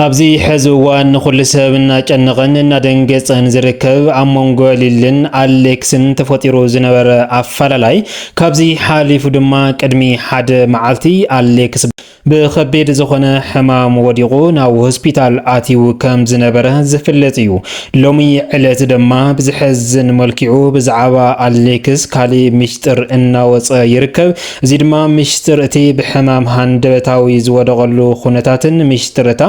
ኣብዚ ሕዚ እዋን ንኩሉ ሰብ እናጨነቐን እናደንገፀን ዝርከብ ኣብ መንጎ ሊልን ኣሌክስን ተፈጢሩ ዝነበረ ኣፈላላይ ካብዚ ሓሊፉ ድማ ቅድሚ ሓደ መዓልቲ ኣሌክስ ብከቢድ ዝኾነ ሕማም ወዲቑ ናብ ሆስፒታል ኣትዩ ከም ዝነበረ ዝፍለጥ እዩ። ሎሚ ዕለት ድማ ብዝሕዝን መልክዑ ብዛዕባ ኣሌክስ ካሊእ ምስጢር እናወፀ ይርከብ። እዚ ድማ ምስጢር እቲ ብሕማም ሃንደበታዊ ዝወደቐሉ ኩነታትን ምስጢርታ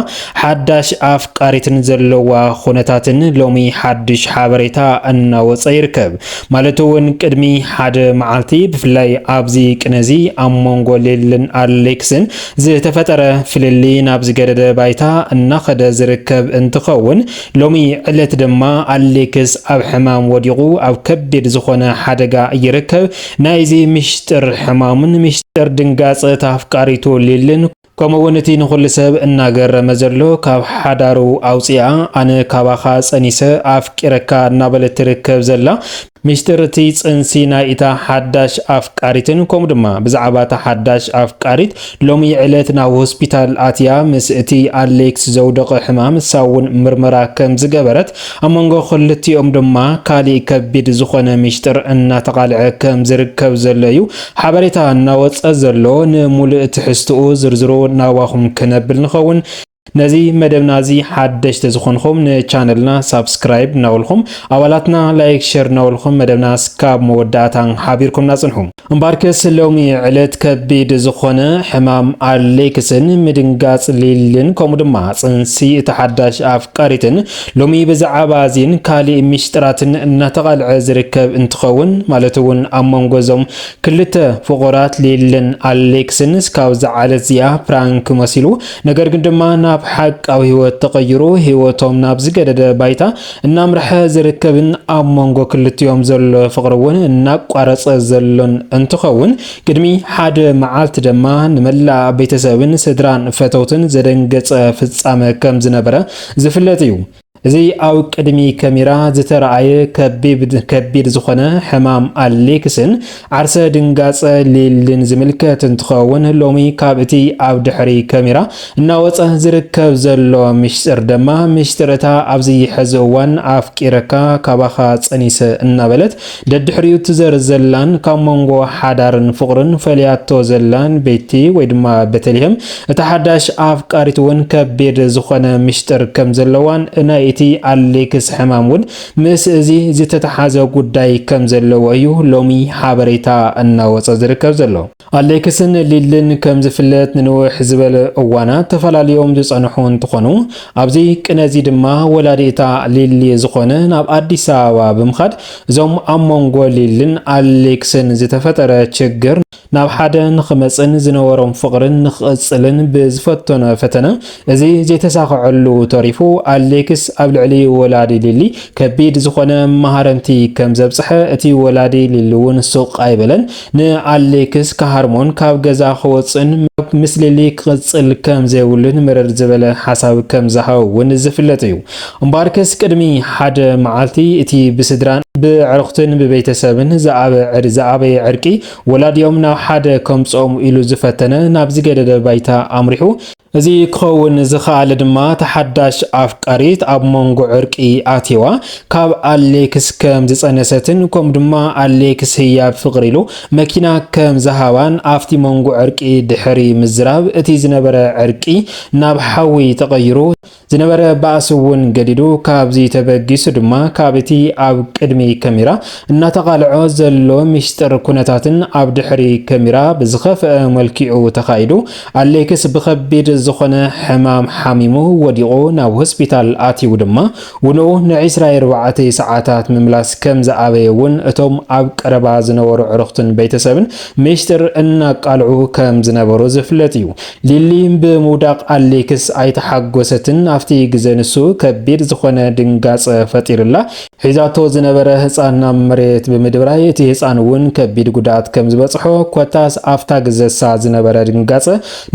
ሓዳሽ ኣፍቃሪትን ዘለዋ ኩነታትን ሎሚ ሓድሽ ሓበሬታ እናወፀ ይርከብ። ማለት እውን ቅድሚ ሓደ መዓልቲ ብፍላይ ኣብዚ ቅነዚ ኣብ መንጎ ሊልን ኣሌክስን ዝተፈጠረ ፍልሊ ናብ ዝገደደ ባይታ እናኸደ ዝርከብ እንትኸውን ሎሚ ዕለት ድማ ኣሌክስ ኣብ ሕማም ወዲቑ ኣብ ከቢድ ዝኾነ ሓደጋ ይርከብ። ናይዚ ምስጢር ሕማምን ምስጢር ድንጋፀ ኣፍቃሪቱ ሊልን ከምኡውን እቲ ንኩሉ ሰብ እናገረመ ዘሎ ካብ ሓዳሩ ኣውፂኣ ኣነ ካባኻ ፀኒሰ ኣፍቂረካ እናበለት ትርከብ ዘላ ምስጢር እቲ ፅንሲ ናይ እታ ሓዳሽ ኣፍቃሪትን ከምኡ ድማ ብዛዕባ እታ ሓዳሽ ኣፍቃሪት ሎሚ ዕለት ናብ ሆስፒታል ኣትያ ምስ እቲ ኣሌክስ ዘውደቐ ሕማም ሳውን ምርመራ ከም ዝገበረት ኣብ መንጎ ክልቲኦም ድማ ካሊእ ከቢድ ዝኾነ ምስጢር እናተቃልዐ ከም ዝርከብ ዘሎ እዩ ሓበሬታ እናወፀ ዘሎ። ንሙሉእ ትሕዝትኡ ዝርዝሩ ናባኹም ክነብል ንኸውን። ነዚ መደብና እዚ ሓደሽቲ ዝኾንኩም ንቻነልና ሳብስክራይብ ናበልኩም ኣባላትና ላይክ ሼር ናበልኩም መደብና ስካብ መወዳእታ ሓቢርኩም ናጽንሑ እምባርከስ ሎሚ ዕለት ከቢድ ዝኾነ ሕማም ኣሌክስን ምድንጋጽ ሊልን ከምኡ ድማ ፅንሲ እቲ ሓዳሽ ኣፍቃሪትን ሎሚ ብዛዕባ እዚን ካሊእ ምስጢራትን እናተቃልዐ ዝርከብ እንትኸውን ማለት እውን ኣብ መንጎ እዞም ክልተ ፍቑራት ሊልን ኣሌክስን ስካብ ዝዓለት እዚኣ ፕራንክ መሲሉ ነገር ግን ድማ ናብ ሓቃዊ ህይወት ተቀይሩ ህይወቶም ናብ ዝገደደ ባይታ እናምርሐ ዝርከብን ኣብ መንጎ ክልቲኦም ዘሎ ፍቅሪ እውን እናቋረፀ ዘሎን እንትኸውን ቅድሚ ሓደ መዓልቲ ድማ ንመላእ ቤተሰብን ስድራን ፈተውትን ዘደንገፀ ፍጻመ ከም ዝነበረ ዝፍለጥ እዩ። እዚ ኣብ ቅድሚ ካሜራ ዝተረኣየ ከቢድ ዝኾነ ሕማም ኣሌክስን ዓርሰ ድንጋፀ ሊልን ዝምልከት እንትኸውን ሎሚ ካብ እቲ ኣብ ድሕሪ ካሜራ እናወፀ ዝርከብ ዘሎ ምስጢር ድማ ምስጢርታ ኣብዚ ሕዚ እዋን ኣፍቂረካ ካባኻ ፀኒሰ እናበለት ደድሕሪኡ ትዘርዝ ዘላን ካብ መንጎ ሓዳርን ፍቅርን ፈሊያቶ ዘላን ቤቲ ወይ ድማ ቤተልሔም እታ ሓዳሽ ኣፍቃሪት እውን ከቢድ ዝኾነ ምስጢር ከም ዘለዋን ናይ እቲ ኣሌክስ ሕማም እውን ምስ እዚ ዝተተሓዘ ጉዳይ ከም ዘለዎ እዩ ሎሚ ሓበሬታ እናወፀ ዝርከብ ዘሎ። ኣሌክስን ሊልን ከም ዝፍለጥ ንንውሕ ዝበለ እዋናት ተፈላለዮም ዝፀንሑ እንትኾኑ ኣብዚ ቅነዚ ድማ ወላዲታ ሊሊ ዝኾነ ናብ ኣዲስ ኣበባ ብምኻድ እዞም ኣብ መንጎ ሊልን ኣሌክስን ዝተፈጠረ ችግር ናብ ሓደ ንኽመፅን ዝነበሮም ፍቅርን ንኽቕፅልን ብዝፈተነ ፈተነ እዚ ዘይተሳክዐሉ ተሪፉ ኣሌክስ ኣብ ልዕሊ ወላዲ ሊሊ ከቢድ ዝኾነ መሃረምቲ ከም ዘብፅሐ እቲ ወላዲ ሊሊ እውን ሱቕ ኣይበለን ንኣሌክስ ካሃርሞን ካብ ገዛ ክወፅን ምስ ሊሊ ክቕፅል ከም ዘይብሉን ምርር ዝበለ ሓሳብ ከም ዝሃብ እውን ዝፍለጥ እዩ። እምበርከስ ቅድሚ ሓደ መዓልቲ እቲ ብስድራን ብዕርኽትን ብቤተሰብን ዝኣበየ ዕርቂ ወላዲኦም ናብ ሓደ ከምፆም ኢሉ ዝፈተነ ናብ ዝገደደ ባይታ ኣምሪሑ እዚ ክኸውን ዝኸኣለ ድማ ተሓዳሽ ኣፍቃሪት ኣብ መንጎ ዕርቂ ኣትዋ ካብ ኣሌክስ ከም ዝፀነሰትን ከም ድማ ኣሌክስ ህያብ ፍቅሪ ኢሉ መኪና ከም ዝሃባን ኣብቲ መንጎ ዕርቂ ድሕሪ ምዝራብ እቲ ዝነበረ ዕርቂ ናብ ሓዊ ተቀይሩ ዝነበረ ባእሲ እውን ገዲዱ ካብዚ ተበጊሱ ድማ ካብ እቲ ኣብ ቅድሚ ካሜራ እናተቃልዖ ዘሎ ምስጢር ኩነታትን ኣብ ድሕሪ ካሜራ ብዝኸፍአ መልክዑ ተኻይዱ ኣሌክስ ብከቢድ ዝኾነ ሕማም ሓሚሙ ወዲቑ ናብ ሆስፒታል ኣትዩ ድማ ውንኡ ን24 ሰዓታት ምምላስ ከም ዝኣበየ እውን እቶም ኣብ ቀረባ ዝነበሩ ዕርኽትን ቤተሰብን ምስጢር እናቃልዑ ከም ዝነበሩ ዝፍለጥ እዩ። ሊሊ ብምውዳቕ ኣሌክስ ኣይተሓጎሰትን ኣብቲ ግዜ ንሱ ከቢድ ዝኾነ ድንጋፀ ፈጢሩላ ሒዛቶ ዝነበረ ህፃንና መሬት ብምድብራይ እቲ ህፃን እውን ከቢድ ጉድኣት ከም ዝበፅሖ ኮታስ ኣፍታ ግዘሳ ዝነበረ ድንጋፀ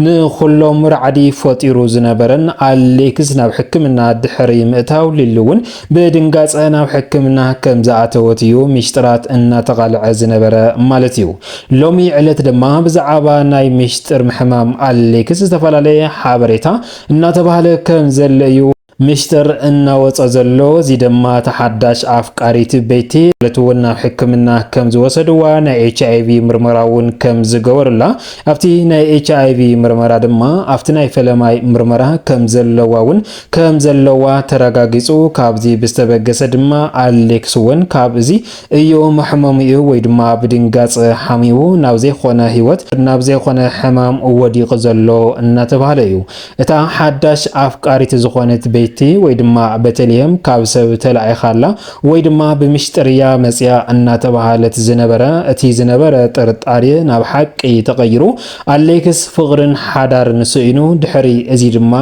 ንኩሎም ራዕዲ ፈጢሩ ዝነበረን ኣሌክስ ናብ ሕክምና ድሕሪ ምእታው ሊሉ እውን ብድንጋፀ ናብ ሕክምና ከም ዝኣተወት እዩ ሚሽጥራት እናተቃልዐ ዝነበረ ማለት እዩ። ሎሚ ዕለት ድማ ብዛዕባ ናይ ሚሽጥር ምሕማም ኣሌክስ ዝተፈላለየ ሓበሬታ እናተባህለ ከም ዘሎ እዩ ሚሽጥር እናወፀ ዘሎ። እዚ ድማ ተሓዳሽ ኣፍቃሪት ቤቲ ለትውን ናብ ሕክምና ከም ዝወሰድዋ ናይ ኤችአይቪ ምርመራ እውን ከም ዝገበሩላ ኣብቲ ናይ ኤችአይቪ ምርመራ ድማ ኣብቲ ናይ ፈለማይ ምርመራ ከም ዘለዋ እውን ከም ዘለዋ ተረጋጊፁ ካብዚ ብዝተበገሰ ድማ ኣሌክስ እውን ካብዚ እዩ መሕመሚኡ ወይ ድማ ብድንጋፅ ሓሚሙ ናብ ዘይኮነ ህይወት ናብ ዘይኮነ ሕማም ወዲቕ ዘሎ እናተባህለ እዩ። እታ ሓዳሽ ኣፍቃሪት ዝኾነት ቤቲ ወይ ድማ በተልሔም ካብ ሰብ ተላኢኻላ ወይ ድማ ብምሽጥርያ መጽያ እናተባህለት ዝነበረ እቲ ዝነበረ ጥርጣሬ ናብ ሓቂ ተቀይሩ ኣሌክስ ፍቅርን ሓዳር ንስኢኑ ድሕሪ እዚ ድማ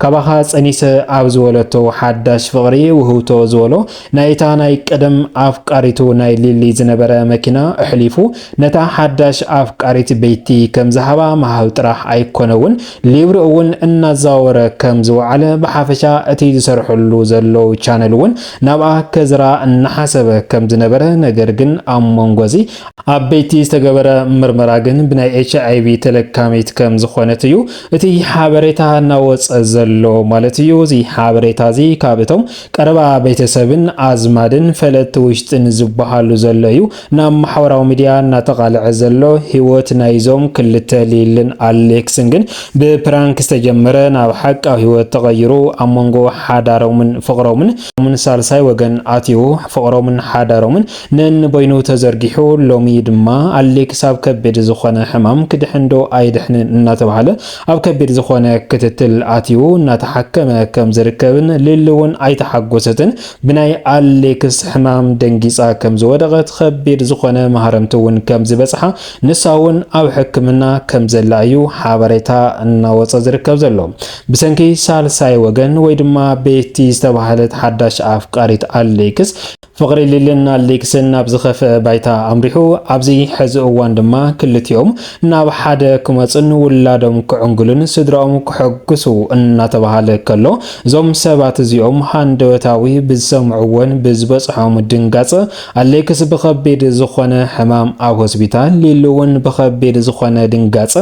ካባኻ ጸኒሰ ኣብ ዝወለቶ ሓዳሽ ፍቅሪ ውህብቶ ዝወሎ ናይታ ናይ ቀደም ኣፍቃሪቱ ናይ ሊሊ ዝነበረ መኪና እሕሊፉ ነታ ሓዳሽ ኣፍቃሪት ቤቲ ከም ዝሃባ ማሃብ ጥራሕ ኣይኮነውን ሊብሪ እውን እናዛወረ ከም ዝወዓለ ብሓፈሻ እቲ ዝሰርሕሉ ዘለው ቻነል እውን ናብኣ ከዝራ እናሓሰበ ከም ዝነበረ ነገር ግን ኣብ መንጎዚ ኣብ ቤቲ ዝተገበረ ምርመራ ግን ብናይ ኤችአይቪ ተለካሚት ከም ዝኾነት እዩ እቲ ሓበሬታ እናወፀ ዘሎ ማለት እዩ። እዚ ሓበሬታ እዚ ካብ እቶም ቀረባ ቤተሰብን ኣዝማድን ፈለጥቲ ውሽጥን ዝበሃሉ ዘሎ እዩ ናብ ማሕበራዊ ሚድያ እናተቃልዐ ዘሎ ህይወት ናይዞም ክልተ ሊልን ኣሌክስን ግን ብፕራንክ ዝተጀመረ ናብ ሓቃዊ ህይወት ተቀይሩ ኣብ መንጎ ሓዳሮምን ፍቅሮምን ምን ሳልሳይ ወገን ኣትዩ ፍቅሮምን ሓዳሮምን ነንበይኑ ተዘርጊሑ ሎሚ ድማ ኣሌክስ ኣብ ከቢድ ዝኾነ ሕማም ክድሕንዶ ኣይድሕንን እናተባህለ ኣብ ከቢድ ዝኾነ ክትትል ኣትዩ እናተሓከመ ከም ዝርከብን ሊሊ እውን ኣይተሓጎሰትን ብናይ ኣሌክስ ሕማም ደንጊፃ ከም ዝወደቐት ከቢድ ዝኾነ ማህረምቲ እውን ከም ዝበፅሓ ንሳ እውን ኣብ ሕክምና ከም ዘላ እዩ ሓበሬታ እናወፀ ዝርከብ ዘሎ። ብሰንኪ ሳልሳይ ወገን ወይ ድማ ቤቲ ዝተባህለት ሓዳሽ ኣፍቃሪት ኣሌክስ ፍቅሪ ሊልን ኣሌክስን ናብ ዝኸፈ ባይታ ኣምሪሑ ኣብዚ ሕዚ እዋን ድማ ክልቲኦም ናብ ሓደ ክመፅን ውላዶም ክዕንግሉን ስድራኦም ክሕግሱ እናተባህለ ከሎ እዞም ሰባት እዚኦም ሃንደበታዊ ብዝሰምዕዎን ብዝበፅሖም ድንጋፀ ኣሌክስ ብከቢድ ዝኾነ ሕማም ኣብ ሆስፒታል ሊሊ እውን ብከቢድ ዝኾነ ድንጋፀ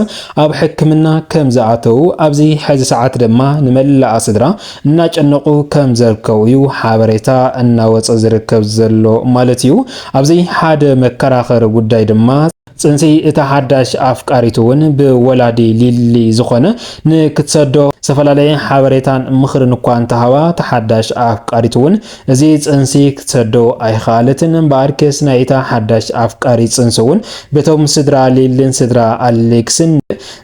ኣብ ሕክምና ከም ዝኣተው ኣብዚ ሕዚ ሰዓት ድማ ንመላእ ስድራ እናጨነቁ ከም ዝርከቡ እዩ ሓበሬታ እናወፀ ዝርከብ ዘሎ ማለት እዩ። ኣብዚ ሓደ መከራኸሪ ጉዳይ ድማ ጽንሲ እታ ሓዳሽ ኣፍቃሪቱ እውን ብወላዲ ሊሊ ዝኾነ ንክትሰዶ ዝተፈላለየ ሓበሬታን ምኽርን እኳ እንተሃባ ተሓዳሽ ኣፍቃሪቱ እውን እዚ ጽንሲ ክትሰዶ ኣይኻለትን እምበኣርክስ ናይታ ሓዳሽ ኣፍቃሪ ጽንሲ እውን በቶም ስድራ ሊልን ስድራ ኣሌክስን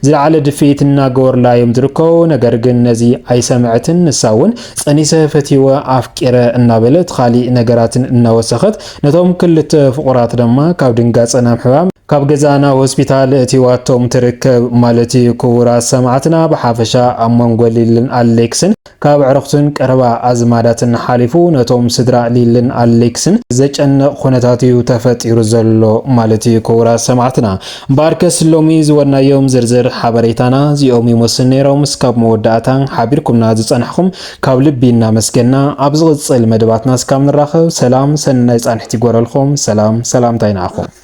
ዝለዓለ ድፊት እናገበርላዮም ዝርከቡ ነገር ግን ነዚ ኣይሰምዕትን ንሳ እውን ጸኒሰ ፈቲወ ኣፍቂረ እናበለት ካሊእ ነገራትን እናወሰኸት ነቶም ክልተ ፍቁራት ድማ ካብ ድንጋፀ ናብ ሕማም ካብ ገዛና ሆስፒታል እቲዋቶም ትርከብ ማለት እዩ። ክቡራት ሰማዕትና ብሓፈሻ ኣብ መንጎ ሊልን ኣሌክስን ካብ ዕረኽትን ቀረባ ኣዝማዳትን ሓሊፉ ነቶም ስድራ ሊልን ኣሌክስን ዘጨነቕ ኩነታት እዩ ተፈጢሩ ዘሎ ማለት እዩ። ክቡራት ሰማዕትና እምበኣርክስ ሎሚ ዝወናዮም ዝርዝር ሓበሬታና እዚኦም ይመስሉ ነይሮም። እስካብ መወዳእታ ሓቢርኩምና ዝጸንሕኩም ካብ ልቢ እናመስገና ኣብ ዝቕፅል መደባትና እስካብ ንራኸብ ሰላም ሰናይ ጻንሕቲ ይጎረልኩም። ሰላምታ ይናኣኹም።